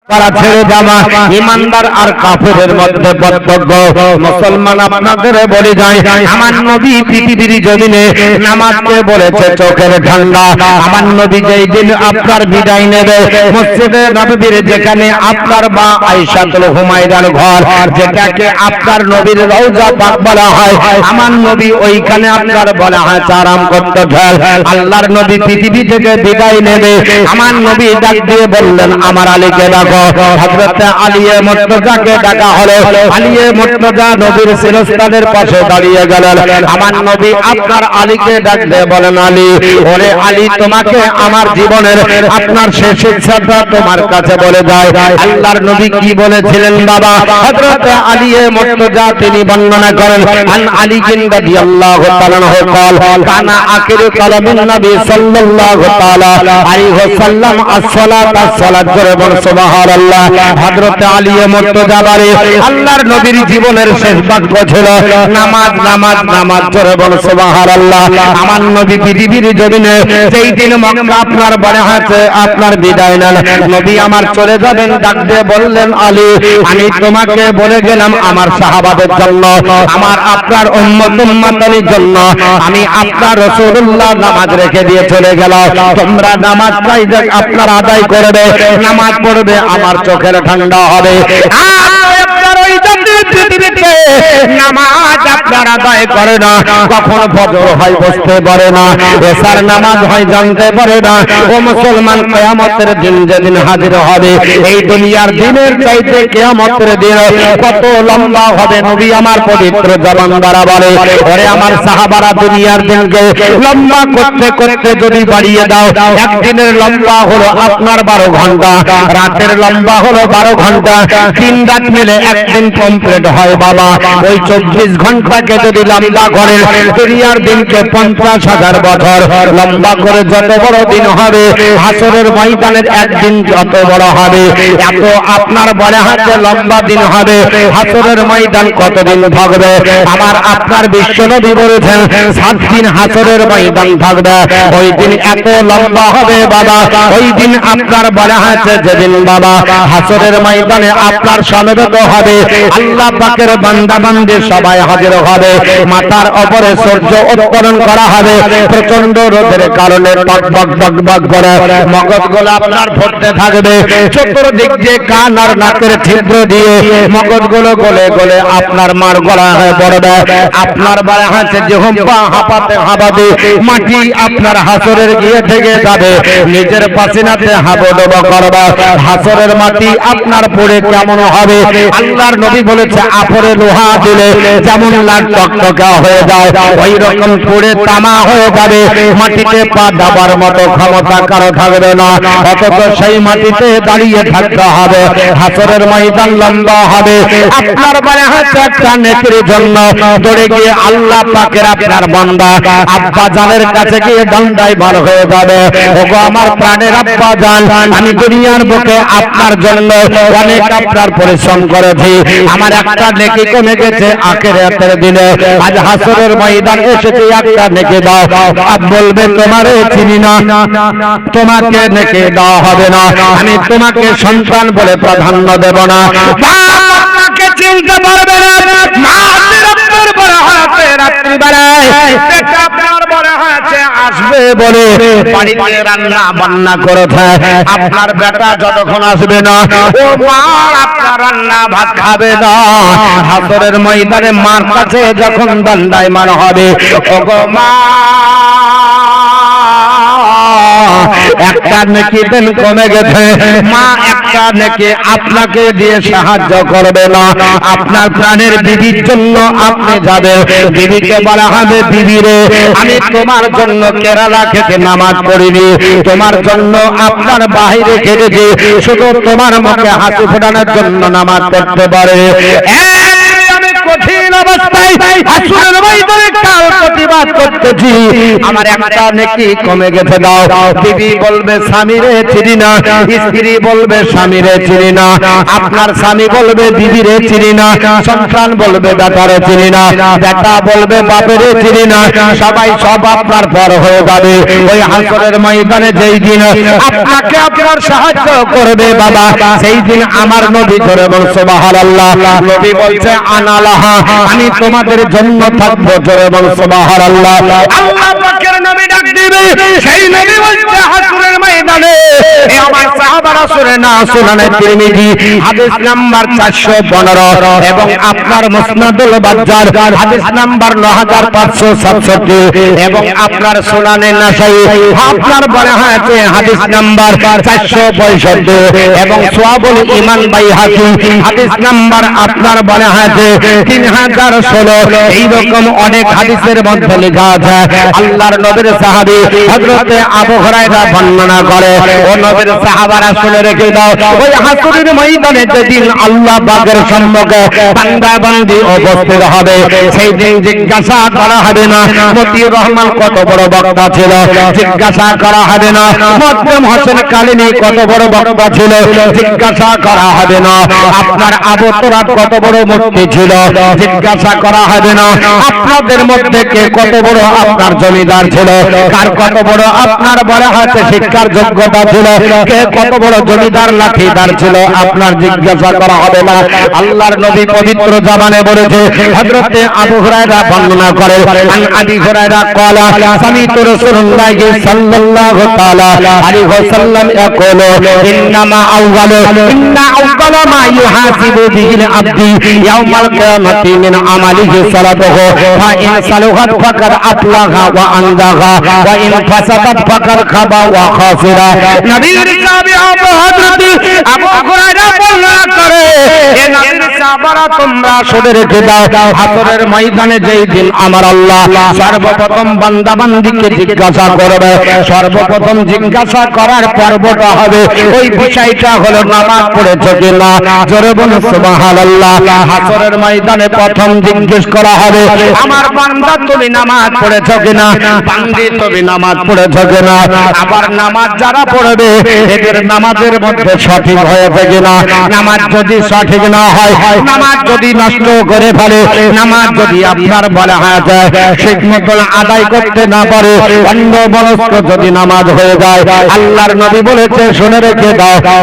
তারা ছেড়ে যাওয়া ইমানদার আর কাফেরের মধ্যে পার্থক্য। মুসলমান আপনাদের বলে যায়, আমার নবী পৃথিবীর জমিনে নামাজকে বলেছে চোখের ঠান্ডা। আমার নবী যেই দিন আপনার বিদায় নেবে, মসজিদে নববীর যেখানে আপনার মা আয়েশাতুল হুমায়রার ঘর, যেটাকে আপনার নবীর রওজা পাক বলা হয়, আমার নবী ওইখানে আপনার বলা হয় আরাম করতে ঢাল। আল্লাহর নবী পৃথিবী থেকে বিদায় নেবে, আমার নবী ডাক দিয়ে বললেন, আমার আলীকে ডাকো। হযরত আলী মুর্তজাকে ডাকা হলো। আলী মুর্তজা নবীর শিরস্থানের পাশে দাঁড়িয়ে গেলেন। আমার নবী আপনার আলীকে ডাক দিয়ে বলেন, আলী, ওরে আলী, তোমাকে আমার জীবনের আপনার শেষ ইচ্ছাটা তোমার কাছে বলে যায়। আল্লাহর নবী কি বলেছিলেন বাবা? হযরত আলী মুর্তজা তিনি বর্ণনা করেন, আন আলী রাদিয়াল্লাহু তাআলা قال কানা আখির কালামিন নবী সাল্লাল্লাহু তাআলা আলাইহি ওয়াসাল্লাম আসসালাত আসসালাত করে বল সুবহানাল্লাহ। হযরত আলী মুর্তজা বলে, আল্লাহর নবীর জীবনের শেষ বাক্য ছিল নামাজ, নামাজ, নামাজ করে বল সুবহানাল্লাহ। আমার নবী পৃথিবীর জমিনে সেই দিন মক্কা আপনার বড় হাতে আপনার বিদায় নেন, নবী আমার চলে যাবেন, ডাক দিয়ে বললেন, আলী, আমি তোমাকে বলে গেলাম আমার সাহাবাদের জন্য, আমার আপনার উম্মতের জন্য আমি আপনার রাসূলুল্লাহ নামাজ রেখে দিয়ে চলে গেলাম। তোমরা নামাজ আপনার আদায় করবে, নামাজ পড়বে, আমার চোখের ঠান্ডা হবে। আপনার ওই পৃথিবীতে নামাজ আপনার আদায় করে না, কখন ফজর হয় বুঝতে পারে না, এশার নামাজ হয় জানতে পারে না। ও মুসলমান, কিয়ামতের দিন যেদিন হাজির হবে, এই দুনিয়ার দিনের চাইতে কিয়ামতের দিন কত লম্বা হবে, নবী আমার পবিত্র জবান দ্বারা বলে, ওরে আমার সাহাবারা, দুনিয়ার দিনকে লম্বা করতে করতে যদি বাড়িয়ে দাও, একদিনের লম্বা হলো আপনার 12 ঘন্টা, রাতের লম্বা হলো 12 ঘন্টা, 3 রাত মিলে একদিন কমপ্লিট হয় বাবা। ওই 24 ঘন্টাকে যদি লম্বা করেন, দুনিয়ার দিনকে 50,000 বছর লম্বা করে যত বড় দিন হবে, হাসরের ময়দানের একদিন যত বড় হবে, এত আপনার বড় হাতে লম্বা দিন হবে। হাসরের ময়দান কতদিন থাকবে? আমার আপনার বিশ্বনবী বলেছেন 7 দিন হাসরের ময়দান থাকবে। ওই দিন এত লম্বা হবে বাবা, ওই দিন আপনার বড় হাতে যেদিন বাবা হাসরের ময়দানে আপনার সমবেত হবে, আল্লাহ পাকের বান্দা বান্দী সবাই হাজির হবে, মাথার উপরে সূর্য উত্তোলন করা হবে, প্রচন্ড রোদের কারণে টকবক টকবক করে মগজগুলো আপনার ফুটতে থাকবে, চতুর্দিক দিয়ে কান আর নাকের ছিদ্র দিয়ে মগজগুলো গলে গলে আপনার মার গলা হয়ে পড়বে। আপনার বাড়ি হাতে যে হুম্পা হাঁপাতে হাঁপাতে মাটি আপনার হাসরের গিয়ে থেকে যাবে, নিজের পাসিনাতে হাবুডুবু করবে। হাসরের মাটি আপনার পড়ে কেমন হবে? আল্লাহর নবী বলেছে, আপরে লোহা দিলে যেমন লাল টকটকা হয়ে যায়, ওই রকম পড়ে তামা হয়ে যাবে, মাটিতে পা দাবার মতো ক্ষমতা কারো থাকবে না, অথচ সেই মাটিতে দাঁড়িয়ে থাকতে হবে। হাসরের ময়দান লম্বা হবে। আপনার বাড়ি হাতে একটা নেকির জন্য দৌড়ে গিয়ে আল্লাহ পাকের আপনার বান্দা আব্বা জানের কাছে গিয়ে দণ্ডায় বার হয়ে যাবে, ওগো আমার প্রাণের আব্বা জান, আমি দুনিয়ার বুকে আপনার জন্য অনেক আপনার পরিশ্রম করেছি, আমার একটা নেকি কমে গেছে, আখিরাতের দিনে আজ হাসরের ময়দান এসেছে, একটা নেকি দাও। আব বলবে, তোমারে চিনি না, তোমাকে নেকি দেওয়া হবে না, আমি তোমাকে সন্তান বলে প্রাধান্য দেব না, আপনাকে চিনতে পারবে না, মা আপনার বড় হাতে রাত্রি বেলায় পেটে আপনার বড় হাতে আসবে বলে বাড়িতে রান্না বান্না করেছে, আপনার বেটা যতক্ষণ আসবে না, ও মা আপনার রান্না ভাত খাবে না। হাসরের ময়দানে মার কাছে যখন দণ্ডায়মান হবে, ওগো মা একটা নেকি দেন কমে গেছে, মা একটা নেকি আপনাকে দিয়ে সাহায্য করবে না, আপনার প্রাণের বিবির জন্য আপনি যাবেন, বিবিকে বলা হবে, বিবি রে, আমি তোমার জন্য কেরালা থেকে নামাজ পড়িনি, তোমার জন্য আপনার বাহিরে খেলেছি, শুধু তোমার মুখে হাসি ফোটানোর জন্য নামাজ পড়তে পারে। কঠিন অবস্থায় হাসরের ময়দানে কাল প্রতিবাদ করতেছি, আমার একটা নেকি কমে গেছে দাও। বিবি বলবে স্বামীরে চিনি না, স্ত্রী বলবে স্বামীরে চিনি না, আপনার স্বামী বলবে বিবিরে চিনি না, সন্তান বলবে বেটারে চিনি না, বেটা বলবে বাপেরে চিনি না, সবাই সব আপনার পর হয়ে যাবে। ওই হাসরের ময়দানে যেই দিন আপনাকে আপনার সাহায্য করবে বাবা, সেই দিন আমার নবী ধরে বল সুবহানাল্লাহ। নবী বলছে আনালাহা, আমি তোমাদের জন্য থাকবো, ধরে বল সুবহানাল্লাহ। আল্লাহ পাকের নবী ডাক দিবে, সেই নবী বলছে হাসরের ময়দানে আমার সাহাবারা শুনে না, সুনানে তিরমিজি হাদিস নাম্বার 415 এবং আপনার মুসনাদুল বাজ্জার হাদিস নাম্বার 9567 এবং আপনার সুনানে নাসাই আপনার বলা হয়েছে হাদিস নাম্বার 465 এবং সোয়াবুল ঈমান বাইহাকি হাদিস নাম্বার আপনার বলা হয়েছে 3016। এইরকম অনেক হাদিসের মধ্যে লেখা আছে আল্লাহর নবীর সাহাবী হযরতে আবু হুরায়রা বর্ণনা করে, ও নবীর সাহাবারা শুনে রেখে দাও, ওই হাসরের ময়দানে যেদিন আল্লাহ পাকের সম্মুখে বান্দা বান্দি উপস্থিত হবে, সেই দিন জিজ্ঞাসা করা হবে না মতিউর রহমান কত বড় বক্তা ছিল, জিজ্ঞাসা করা হবে না মোয়াজ্জেম হোসেন কালিনী কত বড় বক্তা ছিল, জিজ্ঞাসা করা হবে না আপনার আবু তুরাব কত বড় মুফতি ছিল, জিজ্ঞাসা করা হবে না আপনাদের মধ্যে কে কত বড় আপনার জমিদার ছিল, কার কত বড় আপনার বলা হয়েছে শিক্ষার যোগ্যতা ছিল, কে কত বড় জমিদার লাঠিদার ছিল, আপনার জিজ্ঞাসা করা হবে না। আল্লাহর নবী পবিত্র জামানে বলেছে, হযরতে আবু হুরায়রা বর্ণনা করে, আন আবি হুরায়রা ক্বালা সামিতু রাসূলুল্লাহি সাল্লাল্লাহু তাআলা আলাইহি ওয়াসাল্লাম ইয়াকুলু ইন্নামা আউয়ালা মা ইউহাসিবু বিহিল আবদি ইয়াউমাল কিয়ামাতি মিন আমালিহি সালাতুহু ফা ইন সালাহাত ফাকাদ আফলাহা ওয়া আনজাহা ওয়া ইন ফাসাদাত ফাকাদ খাবা ওয়া খাসিরা। নবীর সাহাবী হযরত আবু হুরায়রা বর্ণনা করে, এ নবীর সাহাবারা তোমরা শুনে রেখে দাও, হাসরের ময়দানে যেই দিন আমার আল্লাহ সর্বপ্রথম বান্দা বান্দিকে জিজ্ঞাসা করবে, সর্বপ্রথম জিজ্ঞাসা করার পর্বটা হবে ওই বিষয়টা হলো নামাজ পড়েছো কিনা, জোরে বলুন সুবহানাল্লাহ। হাসরের ময়দানে প্রথম জিজ্ঞেস করা হবে আমার বান্দা তুমি নামাজ পড়েছো কিনা, বান্দি তুমি নামাজ পড়েছো কিনা। আবার নামাজ যারা পড়বে এদের নামাজের মধ্যে সঠিক হয়েছে কিনা, নামাজ যদি সঠিক না হয়, নামাজ যদি নষ্ট করে ফেলে, নামাজ যদি আপনার বলা হয় ঠিক মতন আদায় করতে না পারে, অন্য মনস্ক যদি নামাজ হয়ে যায়, আল্লাহর নবী বলেছে শুনে রেখে দাও,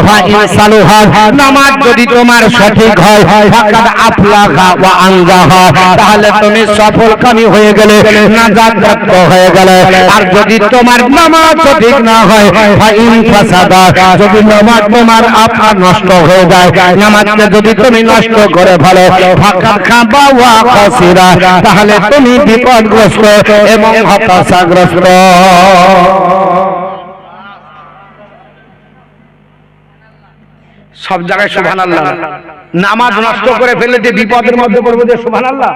নামাজ যদি তোমার সঠিক হয় ফাকাদ আফলাহা ওয়া আনজাহা, তাহলে তুমি সফলকামী হয়ে গেলে, নাজাতপ্রাপ্ত হয়ে গেলে। আর যদি তোমার নামাজ সঠিক না হয়, ফাইন ফাসাদা, যদি নামাজ তোমার আপনার নষ্ট হয়ে যায়, নামাজকে যদি তুমি নষ্ট করে ফেলো, ফাকাদ খাবা ওয়া খাসিরা, তাহলে তুমি বিপদগ্রস্ত এবং হতাশাগ্রস্ত। সব জায়গায় সুবহানাল্লাহ। নামাজ নষ্ট করে ফেলে যে বিপদের মধ্যে পড়বে যে সুবহানাল্লাহ।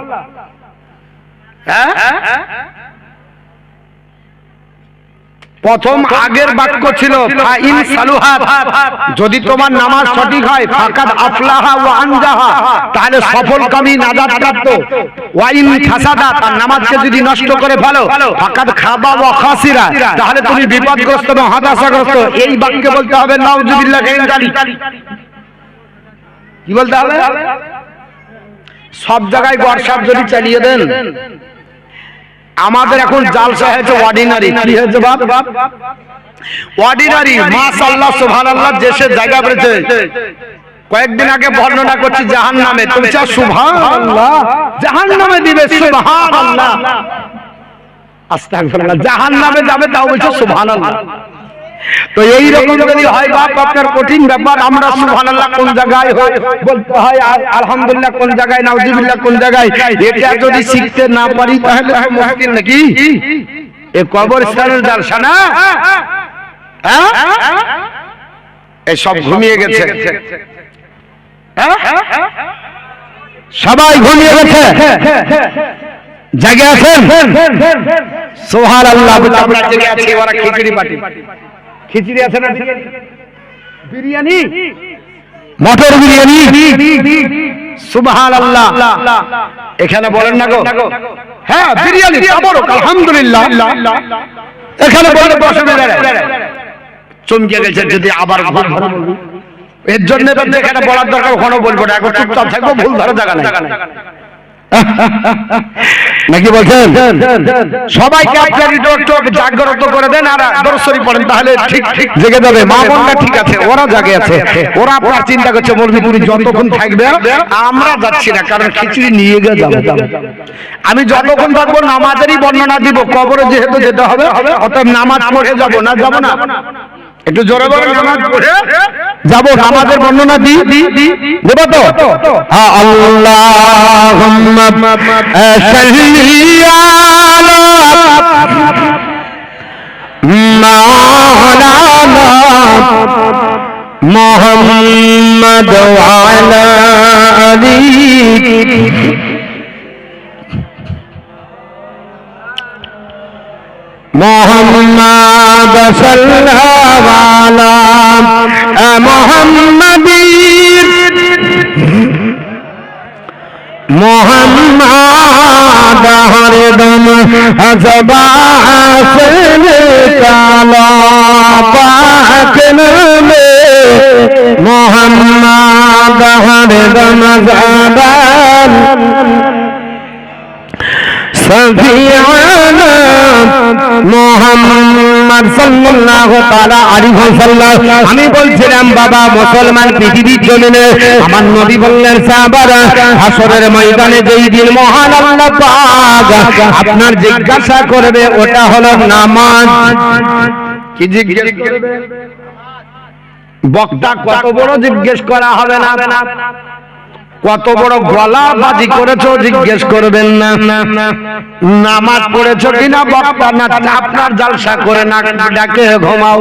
প্রথম আগের বাক্য ছিল ফাইন সালুহাত, যদি তোমার নামাজ সঠিক হয়, ফাকাদ আফলাহা ওয়া আনজাহা, তাহলে সফলকামী নাজাতপ্রাপ্ত। ওয়াইন ফাসাদা, তার নামাজকে যদি নষ্ট করে ফেলো, ফাকাদ খাবা ওয়া খাসিরা, তাহলে তুমি বিপদগ্রস্ত এবং হতাশাগ্রস্ত। এই বাক্য বলতে হবে নাউযুবিল্লাহ মিন যালিক। কি বলতে হবে? সব জায়গায় গড়সাপ যদি চালিয়ে দেন, আমাদের এখন জালসা হয়েছে অর্ডিনারি। কি হয়েছে বাপ? অর্ডিনারি। মাশাআল্লাহ সুবহানাল্লাহ, দেশে জায়গা পেয়েছে। কয়েকদিন আগে বর্ণনা করছি জাহান্নামে, তুমি চাও সুবহানাল্লাহ, জাহান্নামে দিবে সুবহানাল্লাহ, আস্তাগফিরুল্লাহ, জাহান্নামে যাবে তাও বলছো সুবহানাল্লাহ। তো এই রকম যদি হয় বাপ, আপনার কঠিন ব্যাপার। আমরা সুবহানাল্লাহ কোন জায়গায় হয় বলতে হয়, আর আলহামদুলিল্লাহ কোন জায়গায়, নাউযুবিল্লাহ কোন জায়গায়, এটা যদি শিখতে না পারি তাহলে মুশকিল নাকি? এই কবরস্থানের জালসা না, এই সব ঘুমিয়ে গেছে, সবাই ঘুমিয়ে গেছে, জেগে আছেন সুবহানাল্লাহ। আমরা জেগে আছি, ওরা খিচুড়ি পার্টি, খিচুড়ি আছে না, বিরিয়ানি, মটর বিরিয়ানি, সুবহানাল্লাহ। এখানে বলেন না গো, হ্যাঁ বিরিয়ানি খাবো আলহামদুলিল্লাহ, এখানে বলে বসে চমকে গেছে যদি আবার এর জন্য এখানে বলার দরকার ওখানে বলবো না, এখন চুপচাপ থাকবো, ভুল ধরে জায়গা নাই নাকি বলছেন? সবাইকে আপনার একটু জাগ্রত করে দেন আর দরুদ শরীফ পড়েন, তাহলে ঠিক ঠিক জেগে যাবে। মা বোনরা ঠিক আছে, ওরা জাগে আছে, ওরা আপনার চিন্তা করছে মৌলভীপুরি যতক্ষণ থাকবে আমরা যাচ্ছি না, কারণ খিচুড়ি নিয়ে গিয়ে যাবো। আমি যতক্ষণ থাকবো নামাজেরই বর্ণনা দিব, কবরে যেহেতু যেতে হবে অতএব নামাজ পড়ে যাবো না, যাবো না, একটু জোরে বলেন নামাজ পড়ে যাবো, নামাজের বর্ণনা দিই দেব তো। হ্যাঁ, আল্লাহুম্মা সাল্লি আলা মাওলানা মুহাম্মদ ওয়া আলা আলি মোহাম্মদ সাল্লাল্লাহু আলা মুহাম্মাদিন মোহাম্মদ হরদম হযবাসেন কালা পাক নামে মোহাম্মদ হরদম জাবান সফিয়ানা মুহাম্মদ সাল্লাল্লাহু তাআলা আলাইহি ওয়াসাল্লাম। আমি বলছিলাম বাবা মুসলমান পৃথিবীর জমিনে আমার নবী বললেন সাহাবারা হাসরের ময়দানে যেই দিন মহান আল্লাহ পাক আপনার জিজ্ঞাসা করবে ওটা হলো নামাজ। কি জিজ্ঞেস করবে? বক্তা কত বড় জিজ্ঞেস করা হবে না, কত বড় গলা বাজি করেছো জিজ্ঞেস করবেন না, নামাজ পড়েছো কিনা বক্তা না আপনার জালসা করে না ডাকে ঘুমাও।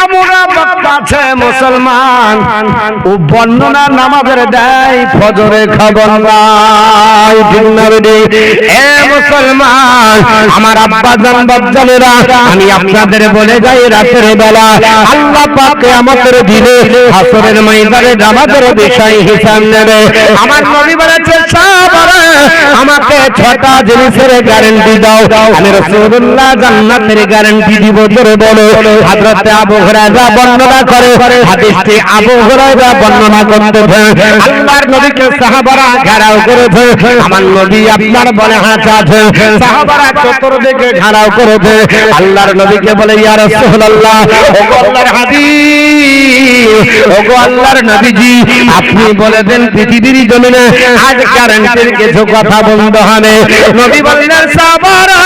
এমন বক্তা আছে মুসলমান ও বর্ণনা নামাজের দেয় ফজরে খবর নাই, ঠিক না রে? এ মুসলমান আমার আব্বা জান বাপজানেরা, আমি আপনাদের বলে যাই রাতের বেলা আল্লাহ পাক কিয়ামতের দিনে হাসরের ময়দানে নামাজের বিষয় হিসাব নেবে। আমার নবী বলেছেন সাহাবারা আমাকে 6টা জিনিসের গ্যারান্টি দাও, আমি রাসূলুল্লাহ জান্নাতের গ্যারান্টি দিব। জোরে বলো। হযরত আবু হুরায়রা বর্ণনা করে, হাদিসটি আবু হুরায়রা বর্ণনা করতেছেন আল্লাহর নবীকে সাহাবারা ঘেরাও করেছে। আমার নবী আপনার বলে হাত আছে, সাহাবারা চতুর্দিকে ঘেরাও করেছে। আল্লাহর নবীকে বলে ইয়া রাসূলুল্লাহ, ওগো আল্লাহর হাবিব, ওগো আল্লাহর নবীজি আপনি বলে দেন পৃথিবীর জমিনে আজ গ্যারান্টির কিছু কথা বন্ধ হবে। নবী বললেন সাহাবারা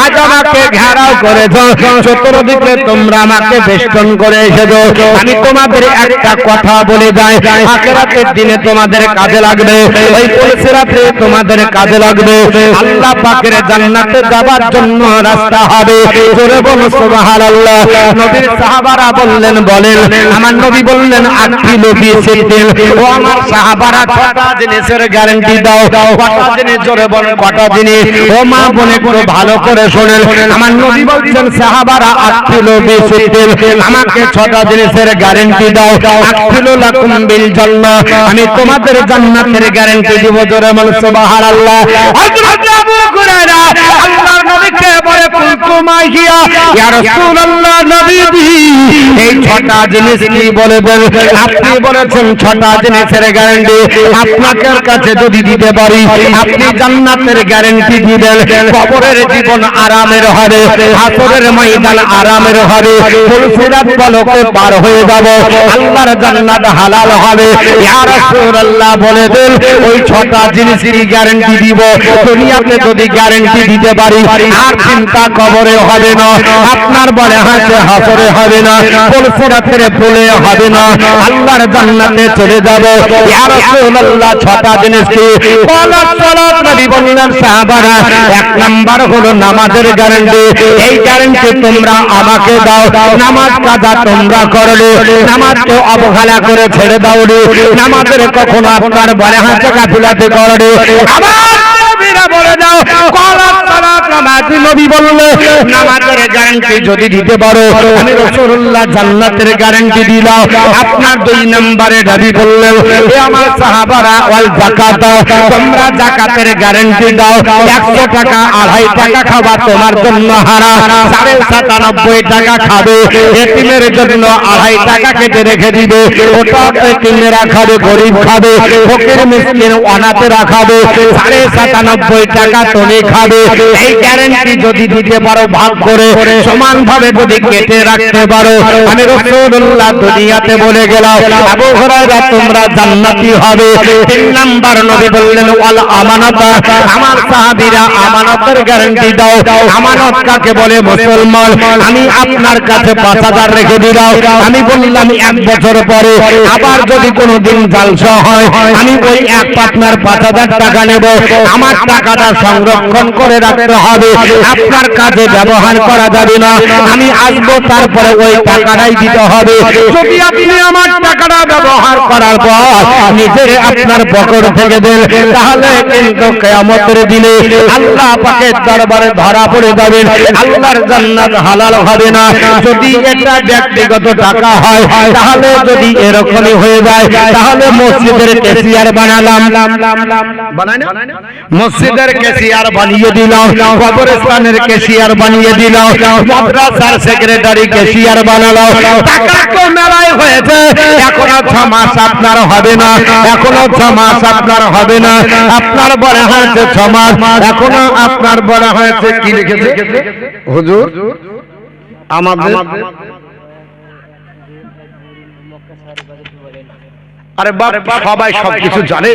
আজ আমাকে ঘেরাও করেছো, চতুর্দিকে তোমরা আমাকে বেষ্টন করে এসেছো, আমি তোমাদের একটা কথা বলে যাই, আখিরাতের দিনে তোমাদের কাজে লাগবে, ওই পুলসিরাতে তোমাদের কাজে লাগবে। আল্লাহ পাকের জান্নাতে যাবার জন্য রাস্তা হবে। জোরে বলো সুবহানাল্লাহ। নবীর সাহাবারা বললেন বলেন, আমার নবী বললেন আকিলু ফি সিদ্দিন, ও আমার সাহাবারা 6টা জিনিসের গ্যারান্টি দাও। কটা জিনিস? জোরে বলেন কটা জিনিস? ও মা বোন একটু ভালো করে শুনেন, আমার নবী বলছেন সাহাবারা আকিলু ফি সিদ্দিন, আমাকে 6টা জিনিসের গ্যারান্টি দাও। আকিলু লাকুম বিল জান্নাহ, আমি তোমাদের জান্নাতের গ্যারান্টি দিব। জোরে বলেন সুবহানাল্লাহ। হযরত আবু হুরায়রা আল্লাহর নবীকে বলে কুলতু মা হিয়া ইয়া রাসূলুল্লাহ, নবীজি এই 6টা জিনিস কি বলবেন? আপনি বলেছেন 6টা জিনিসের গ্যারান্টি, আপনাদের কাছে যদি দিতে পারি আপনি জান্নাতের গ্যারান্টি দিবেন, কবরের জীবন আরামের হবে, হাসরের ময়দান আরামের হবে, ফুলসিরাত পলকে পার হয়ে যাব, আল্লাহর জান্নাত হালাল হবে। ইয়া রাসূলুল্লাহ বলে দেন ওই 6টা জিনিসের গ্যারান্টি দিব। দুনিয়াতে যদি গ্যারান্টি দিতে পারি আর চিন্তা কবরে হবে না, আপনার বলে হাসে হাসরে হবে না, ফুলসিরাতের ফুলে হবে না, আল্লাহর জান্নাতে চলে যাব। ইয়া রাসূলুল্লাহ 6টা জিনিস কি? সালাত। নবী বললেন সাহাবারা 1 নাম্বার হলো নামাজের গ্যারান্টি। এই গ্যারান্টি তোমরা আমাকে দাও। নামাজ কাজা তোমরা করলে, নামাজকে অবহেলা করে ছেড়ে দাও রে, নামাজের কখনো আপনার বলে হাতে গাফিলাতি করলে, আমার নবীর সাহাবীরা বলে দাও কলা সালাত নামাজ নবী বলল নামাজের গ্যারান্টি যদি দিতে পারো আমি রাসূলুল্লাহ জান্নাতের গ্যারান্টি দিলাম আপনার দুই নম্বরে নবী বললেন এ আমার সাহাবারা ওয়াল যাকাত তোমরা যাকাতের গ্যারান্টি দাও 100 টাকা 2.5 টাকা খাবা তোমার জন্য হারাম 97.5 টাকা খাবে এতিমের জন্য 2.5 টাকা কেটে রেখে দিবে ওটা এতিমেরা খাবে গরিব খাবে ফকির মিসকিন অনাথেরা খাবে 97.5 টাকা তুমি খাবে এই গ্যারান্টি যদি দিতে পারো ভাগ করে সমানভাবে যদি কেটে রাখতে পারো আমি রাসূলুল্লাহ দুনিয়াতে বলে গেলাম আবু হুরায়রা তোমরা জান্নাতি হবে তিন নাম্বার নবী বললেন ওয়াল আমানাত আমার সাহাবীরা আমানতের গ্যারান্টি দাও আমানত কাকে বলে মুসলমান আমি আপনার কাছে 5000 রেখে দিলাম আমি বললাম এক বছর পরে আবার যদি কোনোদিন জালসা হয় আমি ওই এক পার্টনার 5000 টাকা নেব আমার টাকাটা সংরক্ষণ করে রাখতে হবে আপনার কাজে ব্যবহার করা যাবে না আমি আসবো তারপরে ওই টাকাটাই দিতে হবে যদি আপনি আমার টাকাটা ব্যবহার করার পর নিজের আপনার পকেট থেকে দেন তাহলে কিন্তু কিয়ামতের দিনে আল্লাহ পাকের দরবারে ধরা পড়ে যাবেন আল্লাহর জান্নাত হালাল হবে না যদি এটা ব্যক্তিগত টাকা হয় তাহলে যদি এরকমই হয়ে যায় তাহলে মসজিদের ক্যাশিয়ার বানালাম বানাই না মসজিদের ক্যাশিয়ার বানিয়ে দিলাম কবরস্থানের ক্যাশিয়ার বানিয়ে দিলাম মাদ্রাসার সেক্রেটারি ক্যাশিয়ার বানালাম টাকা তো মেলায় হয়েছে এখনো 6 মাস আপনার হবে না এখনো 6 মাস আপনার হবে না আপনার বড় হয়েছে 6 মাস এখনো আপনার বড় হয়েছে কি লিখেছে হুজুর আমাদের আরে বাপ সবাই সবকিছু জানে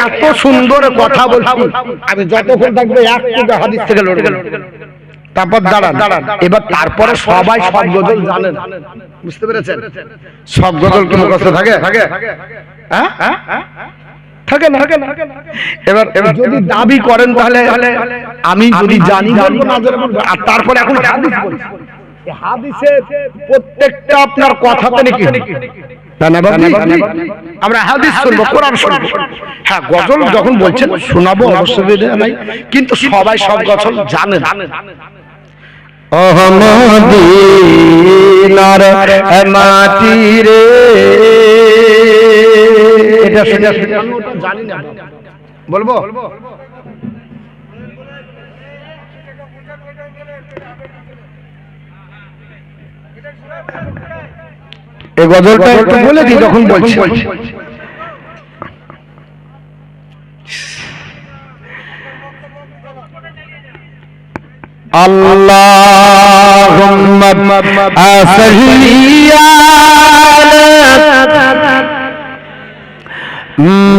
এত সুন্দর কথা বলছি আমি যতক্ষণ থাকবে একটা হাদিস থেকে লড়বো তারপর দাঁড়ান এবার তারপরে সবাই সব গজল জানেন বুঝতে পেরেছেন সব গজল কি মুখস্থ থাকে হ্যাঁ থাকে না এবার যদি দাবি করেন তাহলে আমি যদি জানি আর তারপরে এখন হাদিস বলছি হাদিসে প্রত্যেকটা আপনার কথাতে নাকি আমরা হাদিস শুনবো কোরআন শুনবো হ্যাঁ গজল যখন বলছেন শোনাবো অবশ্যই নাই কিন্তু সবাই সব গজল জানে মদিনার মাটি রে এটা সেটা আমি ওটা জানি না বলবো এই গজলটা একটু বলে দিই যখন বলছি আল্লাহুম্মা সাল্লি আলা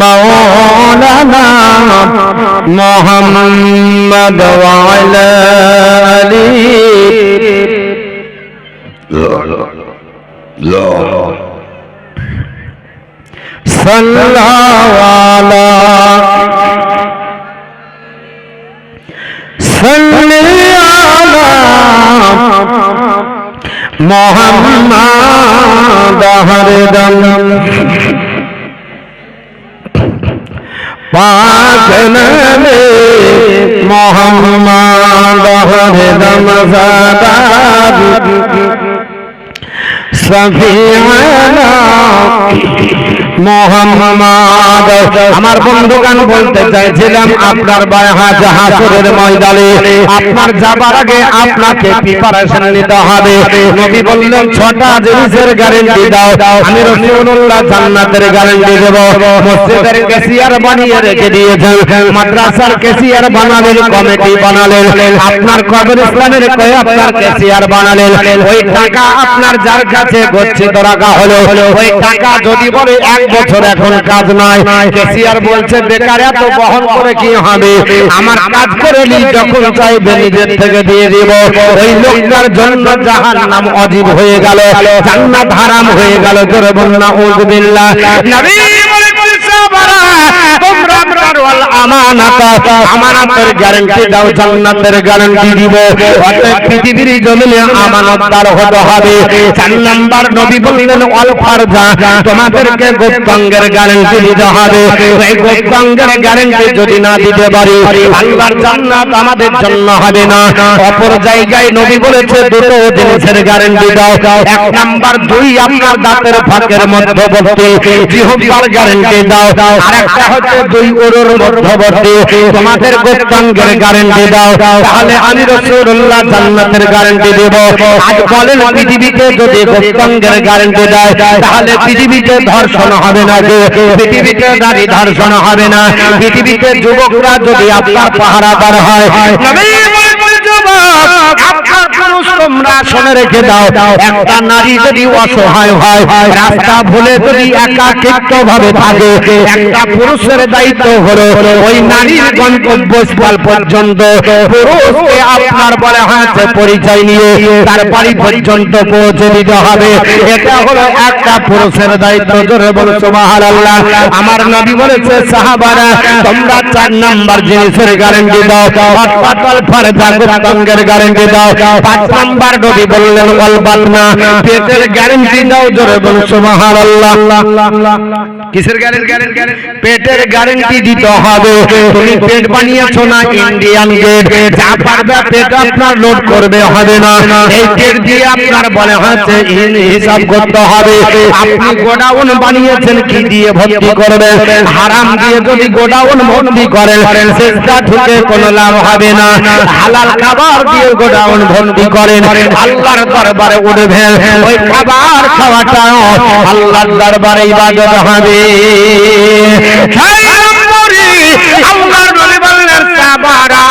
মাওলানা মুহাম্মদ ওয়া আলা আলিহি সাল্লাল্লাহু আলা মুহাম্মদ হরদম পাক নবী মুহাম্মদ হরদম সাদাত সফিয়ানা মুহাম্মদ আমার বন্ধুগণ বলতে চাইছিলাম আপনার বায়হাজ হাসরের ময়দানে আপনার যাবার আগে আপনাকে প্রিপারেশন নিতে হবে নবী বললেন 6টা জিনিসের গ্যারান্টি দাও আমি রাসূলুল্লাহ জান্নাতের গ্যারান্টি দেব মসজিদের ক্যাশিয়ার বানিয়ে রেখে দিয়েছেন মাদ্রাসার ক্যাশিয়ার বানালেন কমিটি বানালেন আপনার কবরস্থানের কয়ে আপনার ক্যাশিয়ার বানালেন ওই টাকা আপনার যার কাছে গচ্ছিত রাখা হলো ওই টাকা যদি বলে 1 বছর এখন কাজ নাই ক্যাশিয়ার বলছে বেকার এত বহন করে কি হবে আমার কাজ করে নি যখন চাইবে নিজের থেকে দিয়ে দিব ওই লোকটার জন্য জাহান্নাম ওয়াজিব হয়ে গেল জান্নাত হারাম হয়ে গেল জোরে বলুন নাউযুবিল্লাহ নবী বলে সাহাবারা তোমরা ওয়াল আমানাতা, আমানতের গ্যারান্টি দাও, জান্নাতের গ্যারান্টি দিব। অতএব পৃথিবীর জমিনে আমানতদার হতে হবে। 4 নাম্বার নবী বললেন ওয়াল ফারজা, তোমাদেরকে গোপ্তাঙ্গের গ্যারান্টি দিতে হবে। এই গোপ্তাঙ্গের গ্যারান্টি যদি না দিতে পারি, আল্লাহর জান্নাত আমাদের জন্য হবে না। অপর জায়গায় নবী বলেছে দুটো জিনিসের গ্যারান্টি দাও। 1 নাম্বার 2 আপনার দাঁতের ফাঁকের মধ্যবর্তী জিহ্বার গ্যারান্টি দাও। আর একটা হচ্ছে 2 ওরর মধ্যবর্তী তোমাদের গোপ্তাঙ্গের গ্যারান্টি দাও। তাহলে আমি রাসূলুল্লাহ জান্নাতের গ্যারান্টি দেব। আজ বলেন পৃথিবীতে যদি গোপ্তাঙ্গের গ্যারান্টি দেয়, তাহলে পৃথিবীতে ধর্ষণ হবে না, যে পৃথিবীতে নারী ধর্ষণ হবে না, পৃথিবীতে যুবকরা যদি আপনার পাহারাদার হয়, নবী বলেন যুবক আপনার পুরুষ তোমরা শুনে রেখে দাও, একটা নারী যদি অসহায় হয়, রাস্তা ভুলে যদি একাকিত্ব ভাবে থাকে, একটা পুরুষের দায়িত্ব হলো ওই নারীর গন্তব্যস্থল পর্যন্ত পুরুষকে আপনার বলে হয়েছে পরিচয় নিয়ে তার বাড়ি পর্যন্ত পৌঁছে দিতে হবে। এটা হলো একটা পুরুষের দায়িত্ব। জোরে বলো সুবহানাল্লাহ। আমার নবী বলেছে সাহাবারা তোমরা 4 নাম্বার জিনিসের গ্যারান্টি দাও, অটল ফারজা গোপ্তাঙ্গের গ্যারান্টি দাও। 5 নাম্বার নবী বললেন ওয়াল বাতনা, পেটের গ্যারান্টি দাও। জোরে বলো সুবহানাল্লাহ। কিসের গ্যারান্টি? পেটের গ্যারান্টি দিতে হবে। তুমি পেট বানিয়েছো না ইন্ডিয়ান গেট, যা পারবে পেট আপনার লোড করবে হবে না। এই পেট দিয়ে আপনার বলে হচ্ছে হিসাব করতে হবে। আপনি গোডাউন বানিয়েছেন কি দিয়ে ভর্তি করবেন? হারাম দিয়ে যদি গোডাউন ভর্তি করেন সেটা ঠুকে কোনো লাভ হবে না। হালাল খাবার দিয়ে গোডাউন ভর্তি করেন, আল্লাহর দরবারে উঠবেন, ওই খাবার খাওয়াটাও আল্লাহর দরবারে ইবাদত হবে। আল্লাহর নবী বললেন সাবারা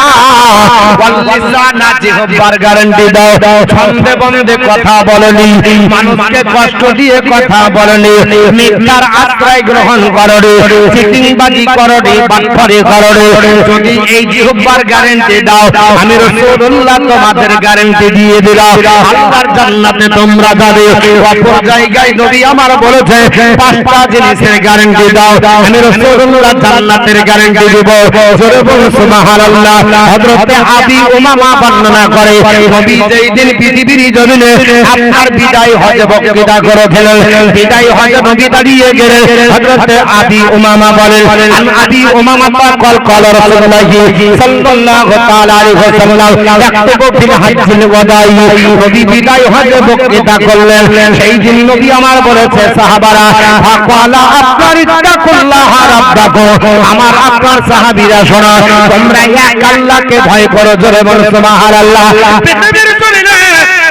ওয়াল্লিসানা জিহ্বার গ্যারান্টি দাও। ছন্দে বন্দে কথা বলনি, মানুষকে কষ্ট দিয়ে কথা বলনি, মিথ্যার আশ্রয় গ্রহণ করনি, চিটিংবাজি করনি, বাটপারি করনি। যদি এই জিহ্বার গ্যারান্টি দাও, আমি রাসূলুল্লাহ তোমাদের গ্যারান্টি দিয়ে দিলাম, আল্লাহর জান্নাতে তোমরা যাবে। অপর জায়গায় নবী আমার বলেছে 5টা জিনিসের গ্যারান্টি দাও, আমি রাসূলুল্লাহ জান্নাতের গ্যারান্টি দেব। জোরে বলো সুবহানাল্লাহ। হযরত আবি উমামা বর্ণনা করে নবী যেই দিন পৃথিবীর জমিনে আপনার বিদায় হজে বক্তৃতা করেছিলেন, বিদায় হজে নবী দাঁড়িয়ে গেলেন। হযরত আবি উমামা বলেন আন আবি উমামা কল রাসূলুল্লাহ সাল্লাল্লাহু তাআলা আলাইহি ওয়াসাল্লাম ইয়াকতুবু ফিল হাজ্জিল ওয়াদাই, নবী বিদায় হজে বক্তৃতা করলেন। সেই দিন নবী আমার বলেছে সাহাবারা ফাকালা আপনার ইত্তাকুল্লাহ রাব্বাকুম, আমার আপনার সাহাবীরা শোনো তোমরা এক আল্লাহকে ভয় করো। জোরে বলো সুবহানাল্লাহ। পৃথিবীর জমিনে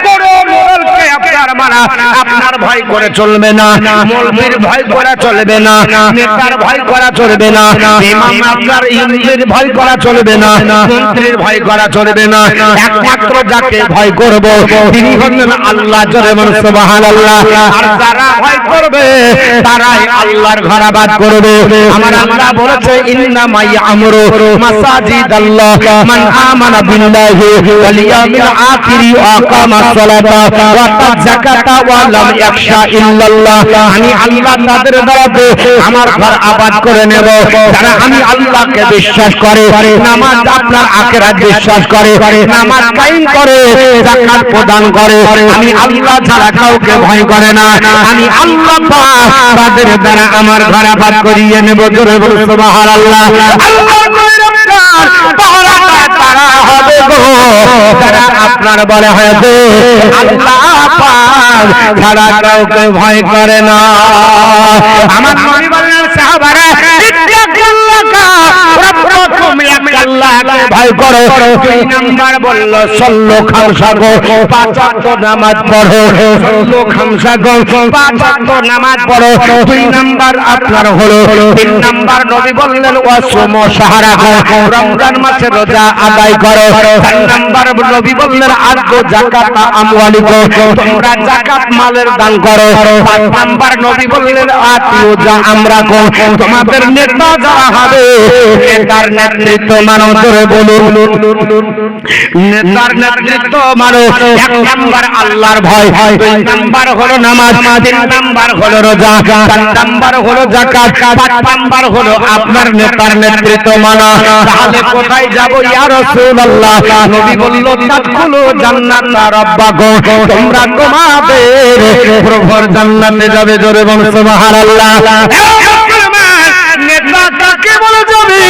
বড় মোড়লকে আপনার মানা আপনার ভয় করে চলবে না, মৌলবীর ভয় করা চলবে না, নেতার ভয় করা চলবে না, ইমাম আপনার ইমামের ভয় করা চলবে না, মন্ত্রীর ভয় করা চলবে না। একমাত্র যাকে ভয় করব তিনি হলেন আল্লাহ। জোরে বলো সুবহানাল্লাহ। আর যারা ভয় করবে তারাই আল্লাহর ঘর আবাদ করবে। আমার আল্লাহ বলেছে ইন্নামা ইয়ামুরু মাসাজিদাল্লাহ মান আমানা বিল্লাহি ওয়াল ইয়াউমিল আখিরি ওয়া আকামাস সালাতা ওয়া আতা যাকাতা ওয়া লাম ইয়াখশা ইল্লাল্লাহ। আমি আল্লাহ তাদের দ্বারাতে আমার ঘর আবাদ করে নেব যারা আমি আল্লাহকে বিশ্বাস করে, নামাজ আপনার আখিরাত বিশ্বাস করে, নামাজ কায়েম করে, যাকাত প্রদান করে। আমি আল্লাহ ছাড়া কাউকে ভয় করে না। আমি আল্লাহ পাক তাদের দ্বারা আমার ঘর আবাদ করিয়ে নেব। জোরে বলো সুবহানাল্লাহ। আল্লাহ তারা হবে গো যারা আপনার বলে হয়েছে আল্লাহ পাক ছাড়া কাউকে ভয় করে না। আমার নবী বললেন সাহাবারা আল্লাহকে ভয় করো। 2 নাম্বার বলল সল্লু খামসাগো, 5 ওয়াক্ত নামাজ পড়ো। সল্লু খামসাগো, 5 ওয়াক্ত নামাজ পড়ো। 2 নাম্বার আপনার হলো। 3 নাম্বার নবী বললেন ওয়াসুম শাহরাহু, রমজান মাসে রোজা আদায় করো। 4 নাম্বার নবী বললেন আদু যাকাত আমওয়ালিকুম, তোমরা যাকাত মালের দান করো। 5 নাম্বার নবী বললেন আতিউ যা আমরাকুম, তোমাদের নেতা যারা হবে নেতার নেতৃত্ব মানো। জোরে নেতার নেতৃত্ব মানো। 1 নাম্বার আল্লাহর ভয়, 2 নাম্বার হলো নামাজ, 3 নাম্বার হলো রোজা, 4 নাম্বার হলো যাকাত, 5 নাম্বার হলো আপনার নেতার নেতৃত্ব মানা। তাহলে কোথায় যাব ইয়া রাসূলুল্লাহ? নবী বলল তাদখুলু জান্নাতা রাব্বাকুম, তোমরা তোমাদের প্রভুর জান্নাতে যাবে। জোরে বলুন সুবহানাল্লাহ। নেতা কাকে বলে যাবে?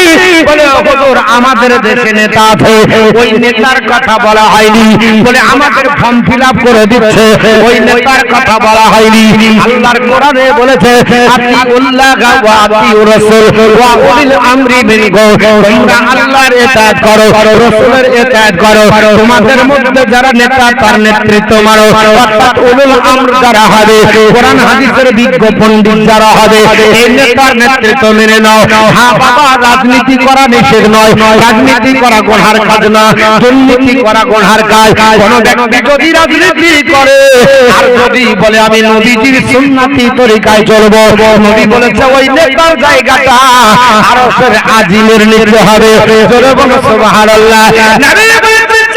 বলে হুজুর আমাদের দেশে নেতা আছে, ওই নেতার কথা বলা হয়নি। বলে আমাদের ফর্ম ফিল আপ করে দিচ্ছে, ওই নেতার কথা বলা হয়নি। আল্লাহর কোরআনে বলেছে আতিউল্লাহ ওয়া আতিউর রাসূল ওয়া উলিল আমরি মিনকুম, তোমরা আল্লাহর ইতাআত করো, রাসূলের ইতাআত করো। তোমাদের মধ্যে যারা নেতা তার নেতৃত্ব মানো, অর্থাৎ উলুল আমর যারা হবে, কোরআন হাদিসের বিজ্ঞ পণ্ডিত যারা হবে, এই নেতার নেতৃত্ব মেনে নাও। হ্যাঁ বাবা, রাজনীতি করা নিষেধ নয়, রাজনীতি করা গুনার কাজ না, দুর্নীতি করা গুনার কাজ। কোন ব্যক্তি যদি রাজনীতি করে আর যদি বলে আমি নবীজির সুন্নতি তরিকায় চলবো, নবী বলেছে ওই নেতার জায়গাটা আরশের আজিমের নিচে হবে। জোরে বলো সুবহানাল্লাহ। নবী বলেছেন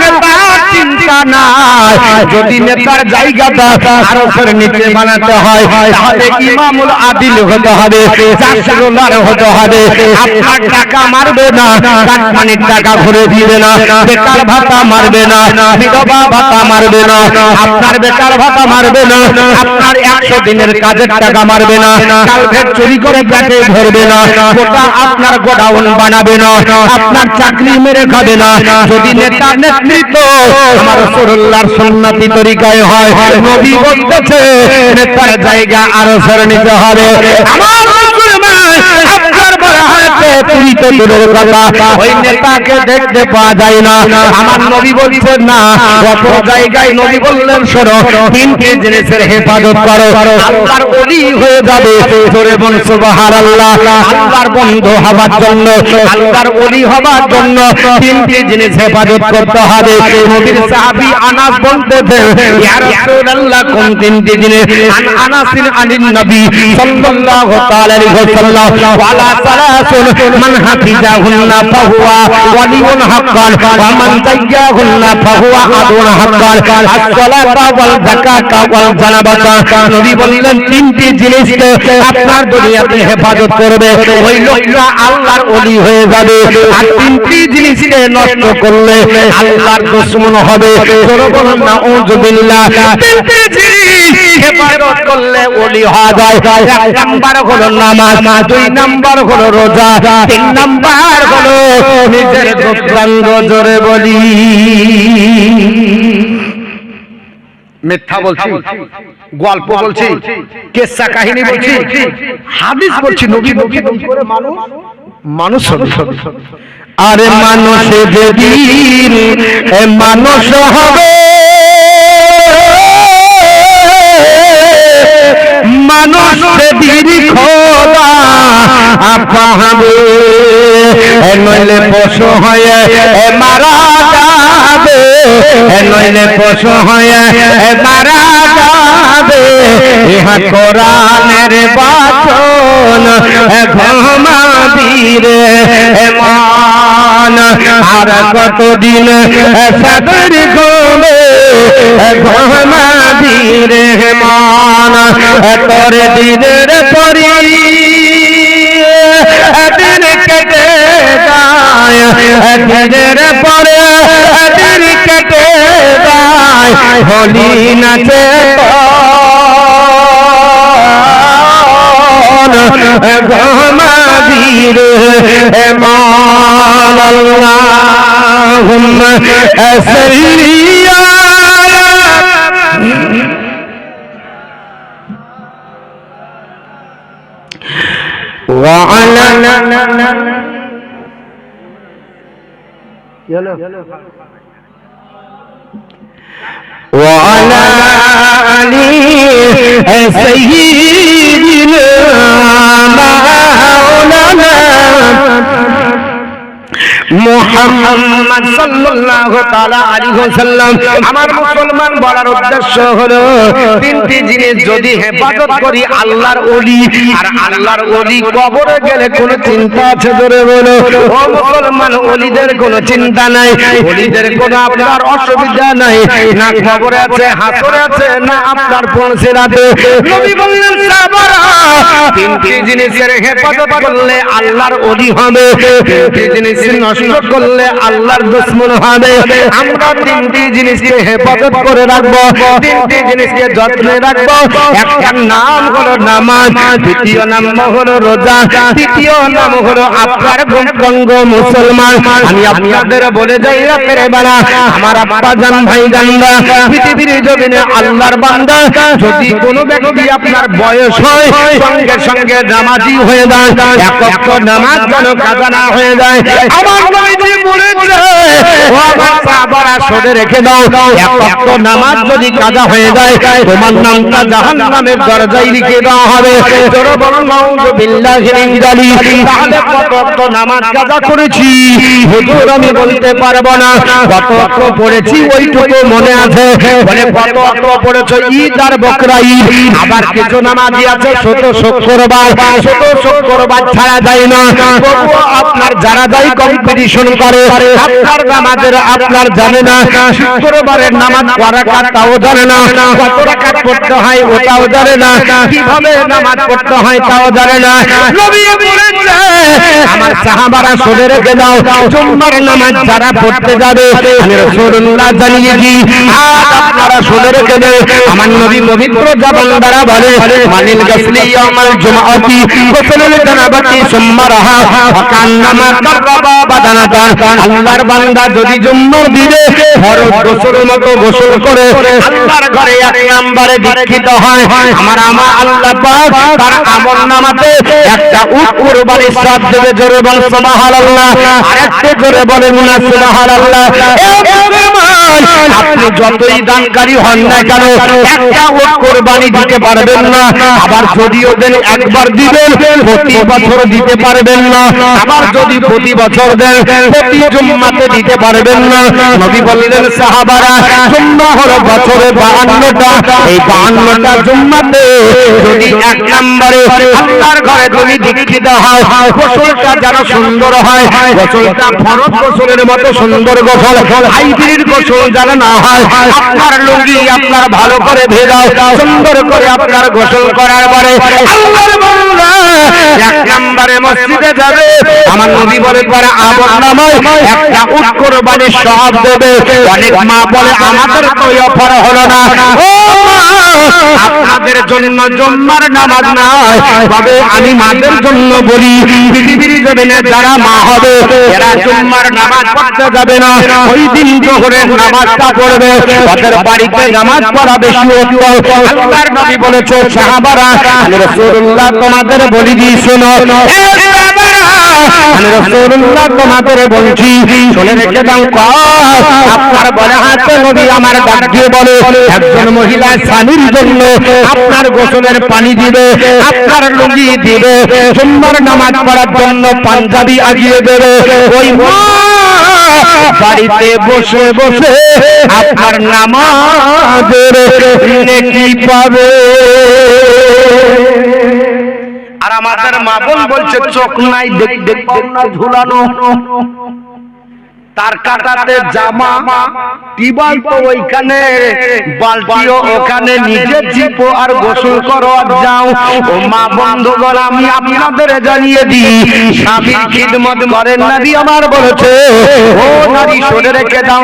নেতার চিন্তা নাই, যদি নেতার জায়গাটা আরশের নিচে বানাতে হয় তাহলে ইমামুল আদিল হতে হবে, জাসরুল্লাহ হতে হবে। আপনার টাকা মারবে না, কাটমানির টাকা ঘুরে দিবে না, বেকার ভাতা মারবে না, বিধবা ভাতা মারবে না, আপনার বেকার ভাতা মারবে না, আপনার 100 দিনের কাজের টাকা মারবে না, কালভেট চুরি করে পেটে ধরবে না, গোটা আপনার গোডাউন বানাবে না, আপনার চাকরি মেরে খাবে না। যদি নেতার নেতৃত্ব আমার রাসূলুল্লাহর সুন্নতি তরিকায় হয়, নবী বলতেছে নেতার জায়গা আরশের নিচে হবে। আমার মুসলমান, আপনার বড় হাতে তুই তো দূরের কথা, ওই নেতাকে দেখতে পাওয়া যায় না। আমার নবী বলছেন না, অপর জায়গায় নবী বললেন শোনো, 3টি জিনিসের হেফাজত করো, আল্লাহর ওলি হয়ে যাবে। জোরে বলুন সুবহানাল্লাহ। আল্লাহর বন্ধু হবার জন্য, আল্লাহর ওলি হবার জন্য 3টি জিনিস হেফাজত করতে হবে। নবীর সাহাবী আনাস বলতেছেন ইয়া রাসূলুল্লাহ কোন 3টি জিনিস? আনাসিন আনিন নবী সাল্লাল্লাহু তাআলা আলাইহি ওয়াসাল্লাম ওয়ালা সালাসুন মান হাফিজাহুন্না ফাহুয়া ওয়ালিউন হাক্কান ওয়া মান দাইয়াহুন্না ফাহুয়া আদুন হাক্কান আস-সালাতা ওয়াল যাকাতা ওয়াল জানাবাতা। নবী বললেন 3টি জিনিসকে আপনার দুনিয়াতে হেফাজত করবে, ওই লোকটা আল্লাহর ওলি হয়ে যাবে। আর 3টি জিনিসকে নষ্ট করলে আল্লাহর দুশমন হবে। জোরে বলুন নাউযুবিল্লাহ। 3টি জিনিস হেফাজত করলে ওলি হওয়া যায়। 1 নাম্বার হলো নামাজ, 2 নাম্বার হলো রোজা, 3 নাম্বার হলো নিজের গোত্রাঙ্গ। জোরে বলি মিথ্যা বলছি, গল্প বলছি, কেসা কাহিনী বলছি, হাদিস বলছি, নবী বলছি করে মানুষ হবে। আরে মানুষ যেদিন মানুষ হবে, মানুষ সেদিন খোদা পাবে, নইলে পশু হয়ে মারা যাবে, নইলে পশু হয়ে মারা যাবে। ইহা কোরআনের বাচন ঘুমাবিরে মান, আর কতদিন সাগর ঘুমে ঘুমাবিরে মান। তোর দিনের পরি দিন কেটে যায়, দিনের পরে দিন কেটে যায়, হোলি নাচে ঘুমাবির মান। আল্লাহুম্মা সাল্লি وعلى آل سيدنا مولانا মুহাম্মদ সাল্লাল্লাহু তাআলা আলাইহি ওয়াসাল্লাম আমার মুসলমান বলার উদ্দেশ্য হলো তিনটি জিনিস যদি হেফাজত করি আল্লাহর ওলি আর আল্লাহর ওলি কবরে গেলে কোনো চিন্তা আছে জোরে বলো ও মুসলমান ওলিদের কোনো চিন্তা নাই ওলিদের কোনো আপনার অসুবিধা নাই না কবরে আছে হাসরে আছে না আপনার পৌঁছেরাতে নবী বললেন সাহাবারা তিনটি জিনিসের হেফাজত করলে আল্লাহর ওলি হবে তিনটি জিনিস নষ্ট করলে আল্লাহর দুশমন হবে আমরা তিনটি জিনিসকে হেফাজত করে রাখবো তিনটি জিনিসকে যত্নে রাখবো একটা নাম হলো নামাজ দ্বিতীয় নাম হলো রোজা তৃতীয় নাম হলো আপনার গঙ্গ মুসলমান আমি আপনাদের বলে যাই রাতের বেলা আমার আব্বা জান ভাই জানরা পৃথিবীর জমিনে আল্লাহর বান্দা যদি কোনো ব্যক্তি আপনার বয়স হয় সঙ্গে সঙ্গে নামাজি হয়ে যায় এক ওয়াক্ত নামাজ যেন কাজা না হয়ে যায় আমার নবীজি বলেছে ও আমার সাহাবারা শুনে রেখে দাও এক ওয়াক্ত নামাজ যদি কাজা হয়ে যায় তোমার নামটা জাহান্নামের দরজায় লিখে দেওয়া হবে জোরে বলুন নাউযু বিল্লাহি মিন যালিক তাহলে কত ওয়াক্ত নামাজ কাজা করেছি হুজুর আমি বলতে পারবো না কত ওয়াক্ত পড়েছি ওইটুকু মনে আছে বলে কত ওয়াক্ত পড়েছো ঈদ আর বকরা ঈদ আবার কিছু নামাজি আছে ছোট শুক্রবার ছাড়া যায় না তবুও আপনার যারা যায় কম্পিটিশন করে আপনার নামাজের আপনার জানে না শুক্রবারের নামাজ করা তাও জানে না কত রাকাত পড়তে হয় ওটাও জানে না কিভাবে নামাজ পড়তে হয় তাও জানে না নবী বলেছে আমার সাহাবারা শুনে রেখে দাও জুম্মার নামাজ যারা পড়তে যাবে আমি রাসূলুল্লাহ জানিয়েছি আজ আপনারা শুনে রেখে দেন আমার নবী পবিত্র জবান দ্বারা বলে মানিল গাসলি ইয়াউমাল জুমআতি গোসলুল জানাবাতি সুম্মা রাহা ফাকান্নামা কাররাবা বাদানাতান আল্লাহর বান্দা যদি জুম্মার দিনে ফরজ গোসলের মতো গোসল করে আল্লাহর ঘরে এক নম্বরে দীক্ষিত হয় আমার আল্লাহ পাক তার আমলনামাতে একটা উট কুরবানির সওয়াব দেবে জোরে বল সুবহানাল্লাহ আরেকটু জোরে বলেন না সুবহানাল্লাহ এ মুসলমান আপনি যতই দানকারী হন না কেন একটা উট কুরবানি দিতে পারবেন না আবার যদিও দেন একবার দিবেন প্রতি বছর দিতে পারবেন না আবার যদি প্রতি বছর দেন প্রতি জুম্মাতে দিতে পারবেন না নবী বললেন সাহাবারা জুম্মা হলো বছরে 52টা এই 52টা জুম্মাতে যদি এক নম্বরে আল্লাহর ঘরে তুমি দীক্ষিত হয় গোসলটা যেন সুন্দর হয় গোসলটা ফরজ গোসলের মতো সুন্দর গোসল হাইব্রিড গোসল যেন না হয় আপনার লুঙ্গি আপনার ভালো করে ভেজাও সুন্দর করে আপনার গোসল করার পরে আল্লাহর বান্দা এক নম্বরে মসজিদে যাবে আমার নবী বলে পরে আমলনামায় একটা উট কুরবানির সওয়াব দেবে অনেক মা বলে আমাদের তো অফার হলো না ও আপনাদের জন্য জুম্মার নামাজ নাই তবে আমি মাদের জন্য বলি পৃথিবীর জমিনে যারা মা হবে এরা জুম্মার নামাজ পড়তে যাবে না ওই দিন জোহরের নামাজটা পড়বে ওদের বাড়িতে নামাজ পড়া বেশি উত্তম আল্লাহর নবী বলেছে সাহাবারা আমি রাসূলুল্লাহ তোমাদের বলি দিই শোনো এ সাহাবারা আমি রাসূলুল্লাহ তোমাদের বলছি শুনে রেখে দাও আপনার বলে হাতে নবী আমার ডাক দিয়ে বলে একজন মহিলা স্বামীর জন্য আপনার গোসলের পানি দিবে আপনার লুঙ্গি দিবে জুম্মার নামাজ পড়ার জন্য পাঞ্জাবি আগিয়ে দেবে ওই মা বাড়িতে বসে বসে আপনার নামাজের নেকি পাবে আর আমাদের মা বোন বলছে চোখ নাই দেখ না ঝুলানো তার কাটাতে জামা টিবাল তো ওইখানে বালতিও ওখানে নিজে চিপো আর গোসল করো আর যাও ও মা বন্ধুগণ আমি আপনাদের জানিয়ে দিই স্বামীর খিদমত করেন নবী আমার বলেছে ও নারী শুনে রেখে দাও